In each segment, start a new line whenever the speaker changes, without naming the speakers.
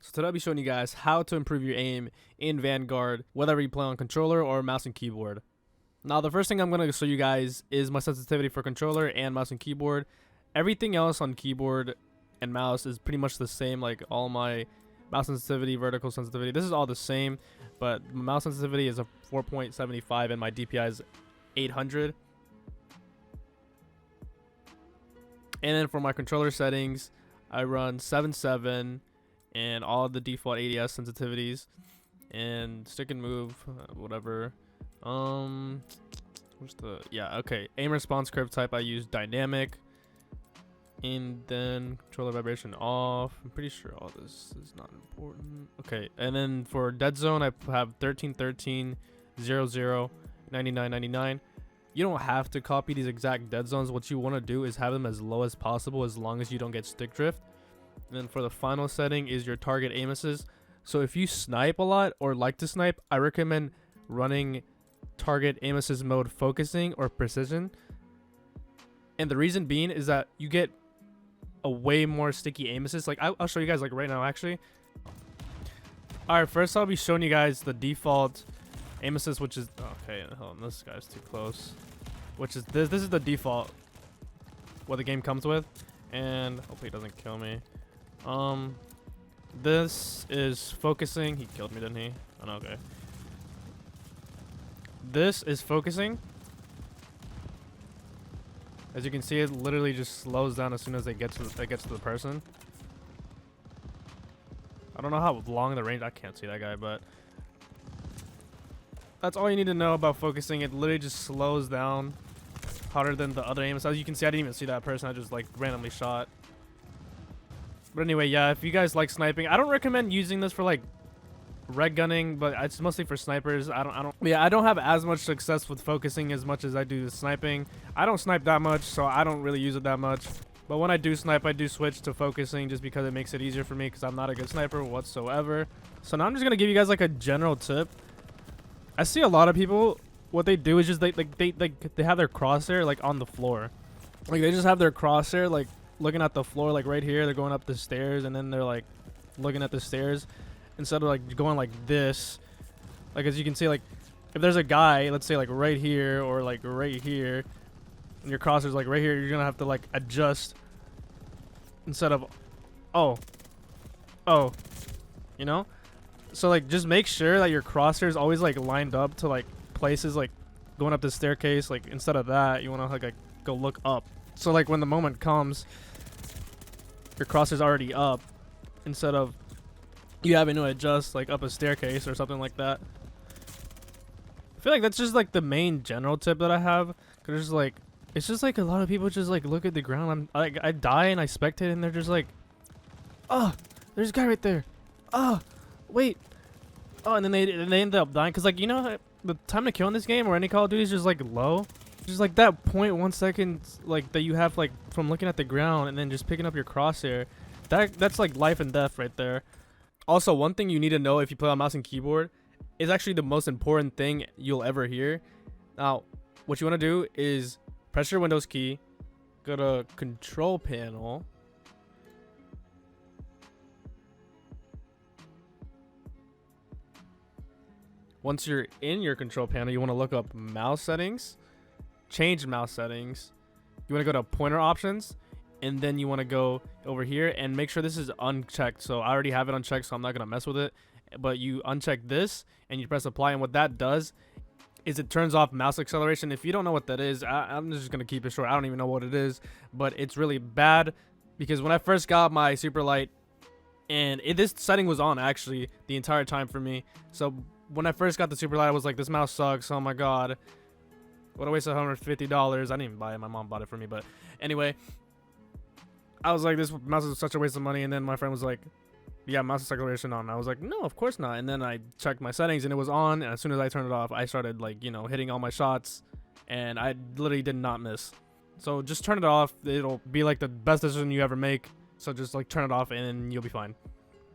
So today I'll be showing you guys how to improve your aim in Vanguard, whether you play on controller or mouse and keyboard. Now the first thing I'm going to show you guys is my sensitivity for controller and mouse and keyboard. Everything else on keyboard and mouse is pretty much the same, like all my mouse sensitivity, vertical sensitivity, this is all the same, but my mouse sensitivity is a 4.75 and my DPI is 800. And then for my controller settings, I run 7.7 and all the default ADS sensitivities and stick and move, whatever. Aim response curve type I use dynamic, and then controller vibration off. I'm pretty sure all this is not important. Okay, and then for dead zone I have 1313 00 99 99. You don't have to copy these exact dead zones. What you want to do is have them as low as possible, as long as you don't get stick drift. And then for the final setting is your target aim assist. So if you snipe a lot or like to snipe, I recommend running target aim assist mode focusing or precision. And the reason being is that you get a way more sticky aim assist. Like I'll show you guys like right now actually. Alright, first I'll be showing you guys the default aim assist, which is okay, hold on, this guy's too close. Which is this is the default what the game comes with. And hopefully it doesn't kill me. This is focusing. He killed me, didn't he? Oh, no, okay. This is focusing. As you can see, it literally just slows down as soon as it gets to the person. I don't know how long the range. I can't see that guy, but that's all you need to know about focusing. It literally just slows down harder than the other aims. As you can see, I didn't even see that person. I just like randomly shot. But anyway, yeah, if you guys like sniping, I don't recommend using this for like red gunning, but it's mostly for snipers. I don't have as much success with focusing as much as I do with sniping. I don't snipe that much, so I don't really use it that much. But when I do snipe, I do switch to focusing just because it makes it easier for me, because I'm not a good sniper whatsoever. So now I'm just gonna give you guys like a general tip. I see a lot of people, what they do is just they have their crosshair like on the floor. Like they just have their crosshair like looking at the floor, like right here. They're going up the stairs and then they're like looking at the stairs instead of like going like this. Like as you can see, like if there's a guy, let's say like right here or like right here, and your crosshair's like right here, you're gonna have to like adjust instead of oh, you know. So like just make sure that your crosshair is always like lined up to like places like going up the staircase. Like instead of that, you want to like go look up. So like when the moment comes, your crosshair's already up instead of you having to adjust like up a staircase or something like that. I feel like that's just like the main general tip that I have, because it's like it's just like a lot of people just like look at the ground. I die and I spectate and they're just like, oh, there's a guy right there. Oh, wait. Oh, and then they end up dying because like, you know, the time to kill in this game or any Call of Duty is just like low. Just like that 0.1 second like that you have like from looking at the ground and then just picking up your crosshair. That's like life and death right there. Also, one thing you need to know if you play on mouse and keyboard is actually the most important thing you'll ever hear. Now, what you want to do is press your Windows key, go to control panel. Once you're in your control panel, you want to look up mouse settings, change mouse settings. You want to go to pointer options, and then you want to go over here and make sure this is unchecked. So I already have it unchecked, so I'm not going to mess with it. But you uncheck this and you press apply, and what that does is it turns off mouse acceleration. If you don't know what that is, I'm just going to keep it short. I don't even know what it is, but it's really bad, because when I first got my super light, and this setting was on actually the entire time for me. So when I first got the super light, I was like, this mouse sucks. Oh my god, what a waste of $150. I didn't even buy it. My mom bought it for me. But anyway, I was like, this mouse is such a waste of money. And then my friend was like, yeah, mouse acceleration on. I was like, no, of course not. And then I checked my settings and it was on. And as soon as I turned it off, I started like, you know, hitting all my shots. And I literally did not miss. So just turn it off. It'll be like the best decision you ever make. So just like turn it off and you'll be fine.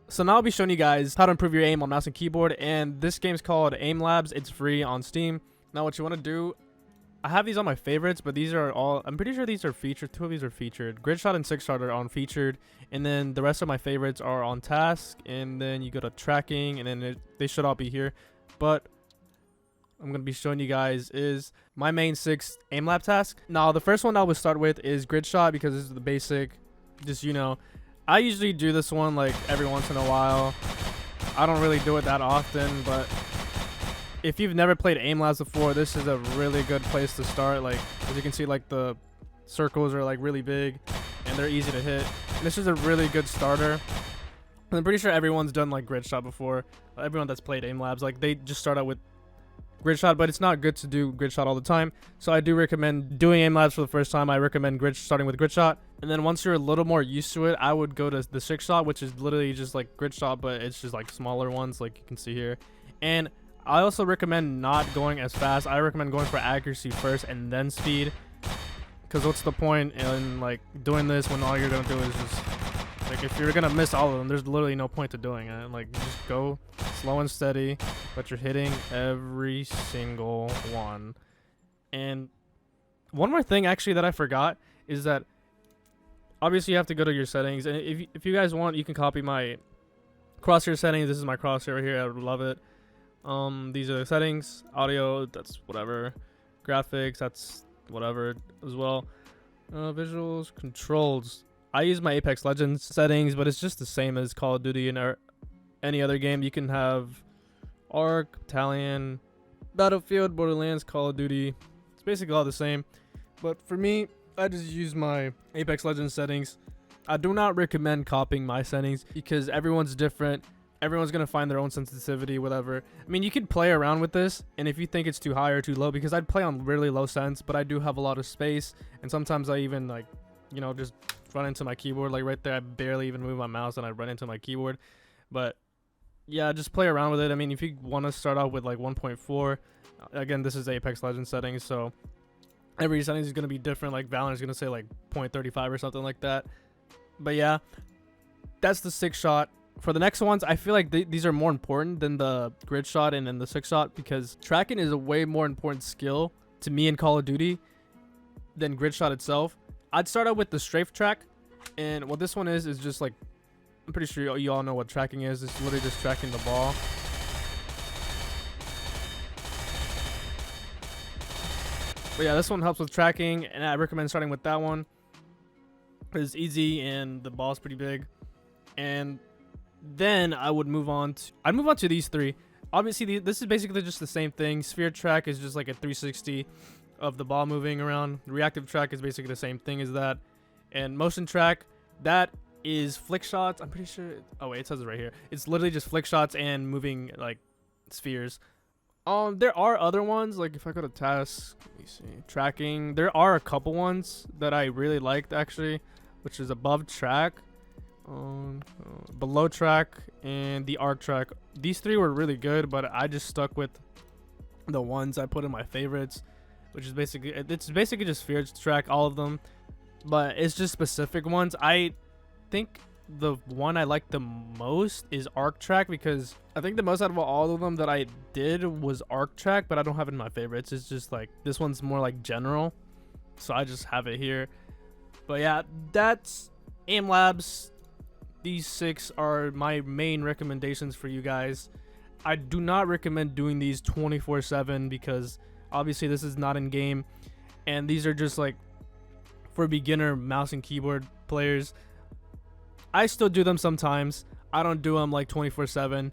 So now I'll be showing you guys how to improve your aim on mouse and keyboard. And this game's called Aim Labs. It's free on Steam. Now what you want to do I have these on my favorites, but these are all, I'm pretty sure these are featured. 2 of these are featured. Grid shot and 6-shot are on featured, and then the rest of my favorites are on task, and then you go to tracking, and then they should all be here. But I'm going to be showing you guys is my main 6 aim lab task. Now, the first one I would start with is grid shot, because this is the basic. Just, you know, I usually do this one like every once in a while. I don't really do it that often, but if you've never played aim labs before, this is a really good place to start. Like, as you can see, like the circles are like really big and they're easy to hit. And this is a really good starter. And I'm pretty sure everyone's done like grid shot before. Everyone that's played aim labs, like they just start out with grid shot, but it's not good to do grid shot all the time. So I do recommend doing aim labs for the first time. I recommend starting with grid shot, and then once you're a little more used to it, I would go to the 6-shot, which is literally just like grid shot, but it's just like smaller ones, like you can see here. And I also recommend not going as fast. I recommend going for accuracy first and then speed, because what's the point in like doing this when all you're gonna do is just like, if you're gonna miss all of them, there's literally no point to doing it. Like, just go slow and steady, but you're hitting every single one. And one more thing actually that I forgot is that obviously you have to go to your settings, and if you guys want, you can copy my crosshair settings. This is my crosshair right here. I would love it. These are the settings. Audio, that's whatever. Graphics, that's whatever as well. Visuals, controls. I use my Apex Legends settings, but it's just the same as Call of Duty and any other game. You can have Arc, Battalion, Battlefield, Borderlands, Call of Duty. It's basically all the same. But for me, I just use my Apex Legends settings. I do not recommend copying my settings because everyone's different. Everyone's going to find their own sensitivity, whatever. I mean, you could play around with this, and if you think it's too high or too low, because I'd play on really low sense, but I do have a lot of space, and sometimes I even, like, you know, just run into my keyboard. Like right there, I barely even move my mouse, and I run into my keyboard. But, yeah, just play around with it. I mean, if you want to start out with, like, 1.4, again, this is Apex Legends settings, so every setting is going to be different. Like, Valorant is going to say, like, 0.35 or something like that. But, yeah, that's the 6-shot. For the next ones, I feel like these are more important than the grid shot and then the 6-shot, because tracking is a way more important skill to me in Call of Duty than grid shot itself. I'd start out with the strafe track, and what this one is just like, I'm pretty sure you all know what tracking is. It's literally just tracking the ball. But yeah, this one helps with tracking, and I recommend starting with that one. It's easy and the ball's pretty big. And then I would move on to these 3. Obviously, this is basically just the same thing. Sphere track is just like a 360 of the ball moving around. Reactive track is basically the same thing as that. And motion track, that is flick shots. I'm pretty sure. Oh wait, it says it right here. It's literally just flick shots and moving like spheres. There are other ones, like if I go to task, let me see, tracking. There are a couple ones that I really liked actually, which is above track, below track, and the arc track. These 3 were really good, but I just stuck with the ones I put in my favorites, which is basically just sphere track, all of them, but it's just specific ones. I think the one I like the most is arc track, because I think the most out of all of them that I did was arc track, but I don't have it in my favorites. It's just like this one's more like general, so I just have it here. But yeah, that's aim labs. These 6 are my main recommendations for you guys. I do not recommend doing these 24/7 because obviously this is not in game, and these are just like for beginner mouse and keyboard players. I still do them sometimes. I don't do them like 24/7.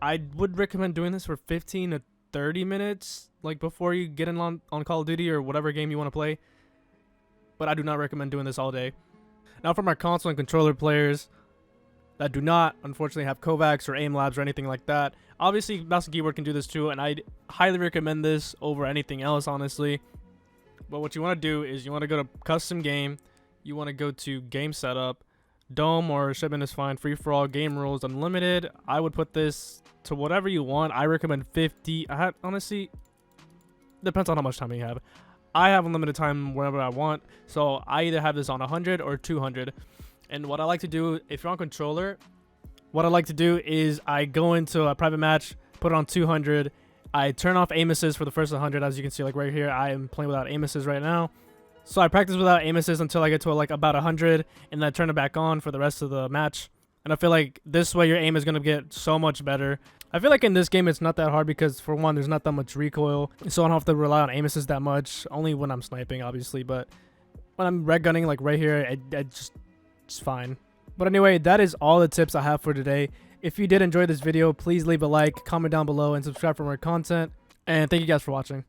I would recommend doing this for 15 to 30 minutes, like before you get in on Call of Duty or whatever game you want to play. But I do not recommend doing this all day. Now for my console and controller players that do not, unfortunately, have Kovacs or aim labs or anything like that, obviously mouse and keyboard can do this too, and I'd highly recommend this over anything else, honestly. But what you want to do is you want to go to custom game, you want to go to game setup, dome or shipment is fine, free for all, game rules, unlimited. I would put this to whatever you want. I recommend 50. Honestly, depends on how much time you have. I have unlimited time whenever I want, so I either have this on 100 or 200. And what I like to do, if you're on controller, what I like to do is I go into a private match, put it on 200, I turn off aim assist for the first 100. As you can see, like right here, I am playing without aim assist right now. So I practice without aim assist until I get to like about 100, and then I turn it back on for the rest of the match. And I feel like this way your aim is going to get so much better. I feel like in this game it's not that hard because, for one, there's not that much recoil, so I don't have to rely on aim assist that much. Only when I'm sniping, obviously, but when I'm red gunning like right here, it's fine. But anyway, that is all the tips I have for today. If you did enjoy this video, please leave a like, comment down below, and subscribe for more content. And thank you guys for watching.